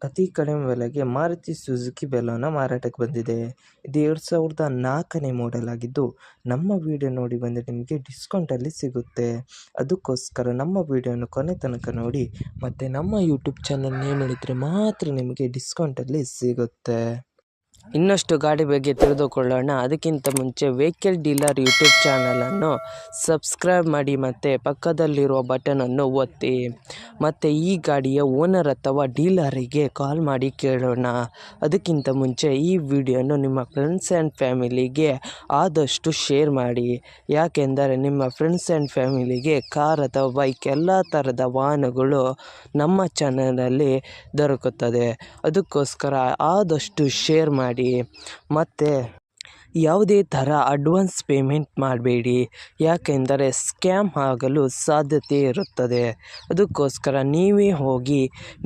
ಅತಿ ಕಡಿಮೆ ಬೆಲೆಗೆ ಮಾರುತಿ ಸುಜುಕಿ ಬೆಲೋನ ಮಾರಾಟಕ್ಕೆ ಬಂದಿದೆ. ಇದು 2004ನೇ ಮಾಡೆಲ್ ಆಗಿದ್ದು, ನಮ್ಮ ವಿಡಿಯೋ ನೋಡಿ ಬಂದರೆ ನಿಮಗೆ ಡಿಸ್ಕೌಂಟಲ್ಲಿ ಸಿಗುತ್ತೆ. ಅದಕ್ಕೋಸ್ಕರ ನಮ್ಮ ವಿಡಿಯೋನ ಕೊನೆ ತನಕ ನೋಡಿ ಮತ್ತು ನಮ್ಮ ಯೂಟ್ಯೂಬ್ ಚಾನಲ್ ನೇಮ್ ಹೇಳಿದರೆ ಮಾತ್ರ ನಿಮಗೆ ಡಿಸ್ಕೌಂಟಲ್ಲಿ ಸಿಗುತ್ತೆ. ಇನ್ನಷ್ಟು ಗಾಡಿ ಬಗ್ಗೆ ತಿಳಿದುಕೊಳ್ಳೋಣ. ಅದಕ್ಕಿಂತ ಮುಂಚೆ ವೆಹಿಕಲ್ ಡೀಲರ್ ಯೂಟ್ಯೂಬ್ ಚಾನಲನ್ನು ಸಬ್ಸ್ಕ್ರೈಬ್ ಮಾಡಿ ಮತ್ತು ಪಕ್ಕದಲ್ಲಿರುವ ಬಟನನ್ನು ಒತ್ತಿ. ಮತ್ತು ಈ ಗಾಡಿಯ ಓನರ್ ಅಥವಾ ಡೀಲರಿಗೆ ಕಾಲ್ ಮಾಡಿ ಕೇಳೋಣ. ಅದಕ್ಕಿಂತ ಮುಂಚೆ ಈ ವಿಡಿಯೋನು ನಿಮ್ಮ ಫ್ರೆಂಡ್ಸ್ ಆ್ಯಂಡ್ ಫ್ಯಾಮಿಲಿಗೆ ಆದಷ್ಟು ಶೇರ್ ಮಾಡಿ. ಯಾಕೆಂದರೆ ನಿಮ್ಮ ಫ್ರೆಂಡ್ಸ್ ಆ್ಯಂಡ್ ಫ್ಯಾಮಿಲಿಗೆ ಕಾರ್ ಅಥವಾ ಬೈಕ್ ಎಲ್ಲ ಥರದ ವಾಹನಗಳು ನಮ್ಮ ಚಾನಲಲ್ಲಿ ದೊರಕುತ್ತದೆ. ಅದಕ್ಕೋಸ್ಕರ ಆದಷ್ಟು ಶೇರ್ ಮಾಡಿ. ಮತ್ತು ಯಾವುದೇ ಥರ ಅಡ್ವಾನ್ಸ್ ಪೇಮೆಂಟ್ ಮಾಡಬೇಡಿ, ಯಾಕೆಂದರೆ ಸ್ಕ್ಯಾಮ್ ಆಗಲು ಸಾಧ್ಯತೆ ಇರುತ್ತದೆ. ಅದಕ್ಕೋಸ್ಕರ ನೀವೇ ಹೋಗಿ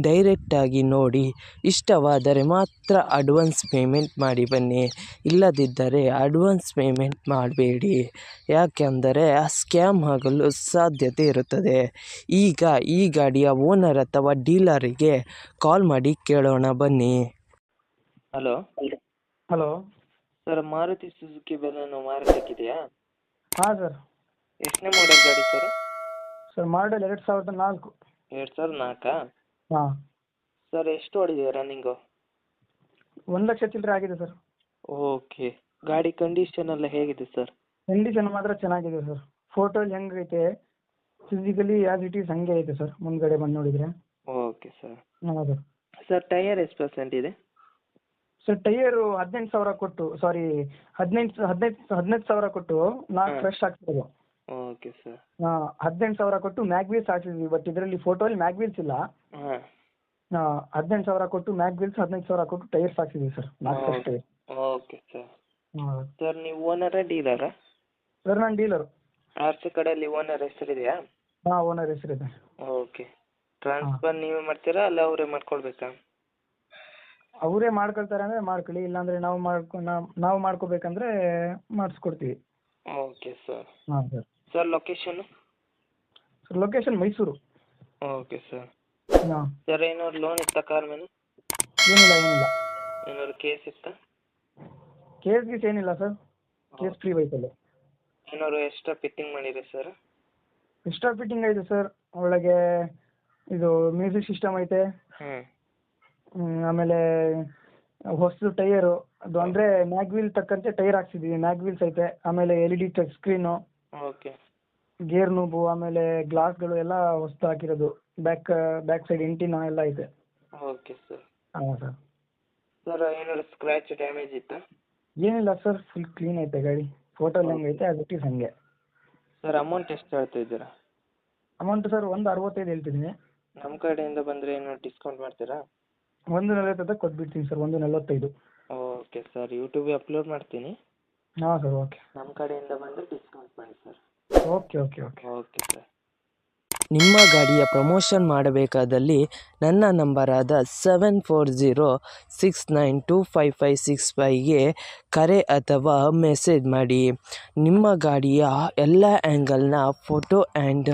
ಡೈರೆಕ್ಟಾಗಿ ನೋಡಿ, ಇಷ್ಟವಾದರೆ ಮಾತ್ರ ಅಡ್ವಾನ್ಸ್ ಪೇಮೆಂಟ್ ಮಾಡಿ ಬನ್ನಿ. ಇಲ್ಲದಿದ್ದರೆ ಅಡ್ವಾನ್ಸ್ ಪೇಮೆಂಟ್ ಮಾಡಬೇಡಿ, ಯಾಕೆಂದರೆ ಸ್ಕ್ಯಾಮ್ ಆಗಲು ಸಾಧ್ಯತೆ ಇರುತ್ತದೆ. ಈಗ ಈ ಗಾಡಿಯ ಓನರ್ ಅಥವಾ ಡೀಲರಿಗೆ ಕಾಲ್ ಮಾಡಿ ಕೇಳೋಣ ಬನ್ನಿ. Hello sir, Maruti Suzuki Baleno ಮಾರಾಟಕ್ಕಿದೆಯಾ? ಹಾಂ ಸರ್. ಎಷ್ಟನೇ ಮಾಡೆಲ್ ಗಾಡಿ ಸರ್? Sir model 2004. 2004? ಹಾಂ ಸರ್, ಎಷ್ಟು ಓಡಿದೆ ರನ್ನಿಂಗು? 1,00,000 ಚಿಲ್ಲರೆ ಆಗಿದೆ ಸರ್. ಓಕೆ. ಗಾಡಿ ಕಂಡೀಷನ್ ಎಲ್ಲ ಹೇಗಿದೆ ಸರ್? ಕಂಡೀಷನ್ ಮಾತ್ರ ಚೆನ್ನಾಗಿದೆ ಸರ್. ಫೋಟೋಲ್ಲಿ ಹೆಂಗೈತೆ ಫಿಸಿಕಲಿ ಆ್ಯಸ್ ಇಟ್ ಈಸ್ ಹಂಗೆ ಐತೆ ಸರ್. ಮುಂದ್ಗಡೆ ಬಂದು ನೋಡಿದರೆ. Okay sir. ಹಾಂ ಸರ್. ಸರ್, ಟೈಯರ್ ಎಷ್ಟು ಪರ್ಸೆಂಟ್ ಇದೆ? ಸರ್ ಟೈಯರು 18,000 ಕೊಟ್ಟು, ಸಾರಿ 18,000 ಕೊಟ್ಟು 4 ಫ್ರೆಶ್ ಹಾಕ್ತಿರೋದು. Okay sir. ಹಾಂ, 18,000 ಕೊಟ್ಟು ಮ್ಯಾಗ್ ವೀಲ್ಸ್ ಹಾಕ್ಸಿದ್ವಿ. ಬಟ್ ಇದರಲ್ಲಿ ಫೋಟೋಲ್ಲಿ ಮ್ಯಾಗ್ ವೀಲ್ಸ್ ಇಲ್ಲ. ಹಾಂ. 18,000 ಕೊಟ್ಟು ಮ್ಯಾಗ್ ವೀಲ್ಸ್, 15,000 ಕೊಟ್ಟು ಟೈರ್ಸ್ ಹಾಕ್ಸಿದ್ವಿ sir. 4 fresh tyre. Okay sir. ಹಾಂ ಸರ್, ನೀವು ಓನರಾ ಡೀಲರಾ? ಸರ್ ನಾನು ಡೀಲರು. ಆರ್ ಸಿ ಕಡೆಯಲ್ಲಿ ಓನರ್ ಹೆಸರಿದೆಯಾ? ಹಾಂ, ಓನರ್ ಹೆಸರಿದೆ. ಓಕೆ. ಟ್ರಾನ್ಸ್ಫರ್ ನೀವೇ ಮಾಡ್ತೀರಾ ಅಲ್ಲ ಅವರೇ ಮಾಡ್ಕೊಳ್ಬೇಕಾ? ಅವರೇ ಮಾಡ್ಕೊಳ್ತಾರೆ ಅಂದರೆ ಮಾಡ್ಕೊಳ್ಳಿ, ಇಲ್ಲಾಂದರೆ ನಾವು ಮಾಡ್ಕೋಬೇಕಂದ್ರೆ ಮಾಡಿಸ್ಕೊಡ್ತೀವಿ. Okay sir. ಹಾಂ sir. Sir, location? Sir location Mysuru. Okay sir. ಹಾಂ. ಸರ್, ಏನಾದ್ರು ಲೋನ್ ಇತ್ತಾ ಕಾರ್ ಮೇಲೆ? ಏನಿಲ್ಲ. ಏನಾದ್ರು ಕೇಸ್ ಇತ್ತಾ? ಕೇಸ್ ಗೀಸ್ ಏನಿಲ್ಲ ಸರ್. Case free vehicle. ಏನಾದ್ರು ಎಕ್ಸ್ಟ್ರಾ ಫಿಟ್ಟಿಂಗ್ ಮಾಡಿರಿ ಸರ್? ಎಕ್ಸ್ಟ್ರಾ ಫಿಟ್ಟಿಂಗ್ ಐತೆ ಸರ್. ಒಳಗೆ ಇದು ಮ್ಯೂಸಿಕ್ ಸಿಸ್ಟಮ್ ಐತೆ. ಆಮೇಲೆ ಹೊಸದು ಟೈಯರು, ಅದು ಅಂದರೆ ಮ್ಯಾಗ್ ವೀಲ್ ತಕ್ಕಂತೆ ಟೈರ್ ಹಾಕ್ಸಿದ್ದೀವಿ. ಮ್ಯಾಗ್ ವೀಲ್ಸ್ ಐತೆ. ಆಮೇಲೆ LED touch screen, okay. Gear knob, ಆಮೇಲೆ ಗ್ಲಾಸ್ಗಳು ಎಲ್ಲ ಹೊಸ್ದು ಹಾಕಿರೋದು. ಬ್ಯಾಕ್ ಸೈಡ್ ಎಂಟಿನ ಎಲ್ಲ ಐತೆ. Okay sir. ಹಾಂ ಸರ್. ಸರ್, ಏನಾದ್ರು ಸ್ಕ್ರ್ಯಾಚ್ ಡ್ಯಾಮೇಜ್ ಇತ್ತಾ? ಏನಿಲ್ಲ ಸರ್, ಫುಲ್ ಕ್ಲೀನ್ ಐತೆ ಗಾಡಿ. ಫೋಟೋಲ್ಲಿ ಹೆಂಗೈತೆ ಅದು ಇಟ್ ಈಸ್ ಹಂಗೆ. ಸರ್, ಅಮೌಂಟ್ ಎಷ್ಟು ಹೇಳ್ತಾ ಇದ್ದೀರಾ? ಅಮೌಂಟ್ ಸರ್ 1,65 ಹೇಳ್ತಿದ್ದೀನಿ. ನಮ್ಮ ಕಡೆಯಿಂದ ಬಂದರೆ ಏನಾದ್ರು ಡಿಸ್ಕೌಂಟ್ ಮಾಡ್ತೀರಾ? 1,40 ಕೊಟ್ಬಿಡ್ತೀನಿ ಸರ್. 1,45. ಓಕೆ ಸರ್, ಯೂಟ್ಯೂಬಿಗೆ ಅಪ್ಲೋಡ್ ಮಾಡ್ತೀನಿ. ಹಾಂ ಸರ್. ಓಕೆ. ನಮ್ಮ ಕಡೆಯಿಂದ ಬಂದರೆ ಡಿಸ್ಕೌಂಟ್ ಮಾಡಿ sir. Okay okay okay okay sir. ನಿಮ್ಮ ಗಾಡಿಯ ಪ್ರಮೋಷನ್ ಮಾಡಬೇಕಾದಲ್ಲಿ ನನ್ನ ನಂಬರಾದ 7406925565ಗೆ ಕರೆ ಅಥವಾ ಮೆಸೇಜ್ ಮಾಡಿ. ನಿಮ್ಮ ಗಾಡಿಯ ಎಲ್ಲ ಆ್ಯಂಗಲ್ನ ಫೋಟೋ ಆ್ಯಂಡ್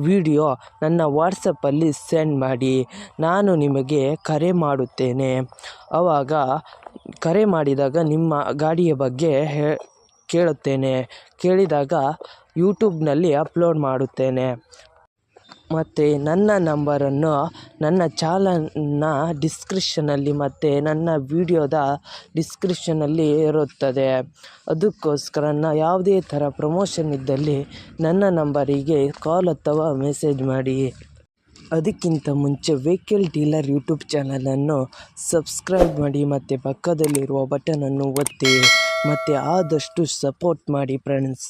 ವಿಡಿಯೋ ನನ್ನ ವಾಟ್ಸಪ್ಪಲ್ಲಿ ಸೆಂಡ್ ಮಾಡಿ. ನಾನು ನಿಮಗೆ ಕರೆ ಮಾಡುತ್ತೇನೆ. ಆವಾಗ ಕರೆ ಮಾಡಿದಾಗ ನಿಮ್ಮ ಗಾಡಿಯ ಬಗ್ಗೆ ಕೇಳುತ್ತೇನೆ. ಕೇಳಿದಾಗ ಯೂಟ್ಯೂಬ್ನಲ್ಲಿ ಅಪ್ಲೋಡ್ ಮಾಡುತ್ತೇನೆ. ಮತ್ತು ನನ್ನ ನಂಬರನ್ನು ನನ್ನ ಚಾನಲ್ನ ಡಿಸ್ಕ್ರಿಪ್ಷನಲ್ಲಿ ಮತ್ತು ನನ್ನ ವಿಡಿಯೋದ ಡಿಸ್ಕ್ರಿಪ್ಷನಲ್ಲಿ ಇರುತ್ತದೆ. ಅದಕ್ಕೋಸ್ಕರ ಯಾವುದೇ ಥರ ಪ್ರಮೋಷನ್ ಇದ್ದಲ್ಲಿ ನನ್ನ ನಂಬರಿಗೆ ಕಾಲ್ ಅಥವಾ ಮೆಸೇಜ್ ಮಾಡಿ. ಅದಕ್ಕಿಂತ ಮುಂಚೆ ವೆಹಿಕಲ್ ಡೀಲರ್ ಯೂಟ್ಯೂಬ್ ಚಾನಲನ್ನು ಸಬ್ಸ್ಕ್ರೈಬ್ ಮಾಡಿ ಮತ್ತು ಪಕ್ಕದಲ್ಲಿರುವ ಬಟನನ್ನು ಒತ್ತಿ ಮತ್ತು ಆದಷ್ಟು ಸಪೋರ್ಟ್ ಮಾಡಿ ಫ್ರೆಂಡ್ಸ್.